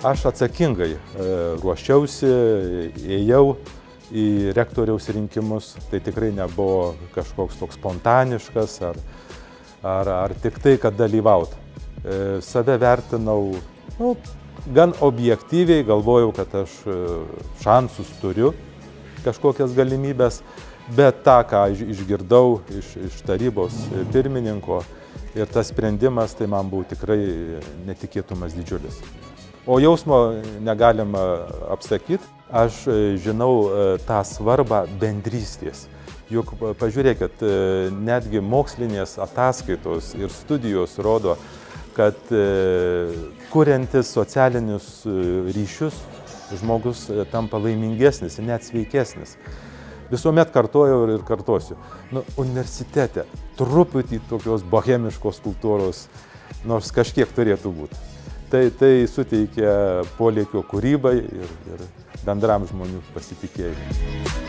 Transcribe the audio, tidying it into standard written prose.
Aš atsakingai ruošiausi, ėjau į rektoriaus rinkimus, tai tikrai nebuvo kažkoks toks spontaniškas ar tik tai, kad dalyvaut. Save vertinau gan objektyviai, galvojau, kad aš šansus turiu, kažkokias galimybės, bet tą, ką išgirdau iš tarybos pirmininko ir tas sprendimas, tai man buvo tikrai netikėtumas didžiulis. O jausmo negalima apsakyti. Aš žinau tą svarbą bendrystės. Juk pažiūrėkit, netgi mokslinės ataskaitos ir studijos rodo, kad kuriantis socialinius ryšius, žmogus tampa laimingesnis ir net sveikesnis. Visuomet kartojau ir kartosiu. Universitete truputį tokios bohemiškos kultūros, nors kažkiek turėtų būti. Tai suteikia polėkio kūrybai ir bendram žmonių pasitikėjimui.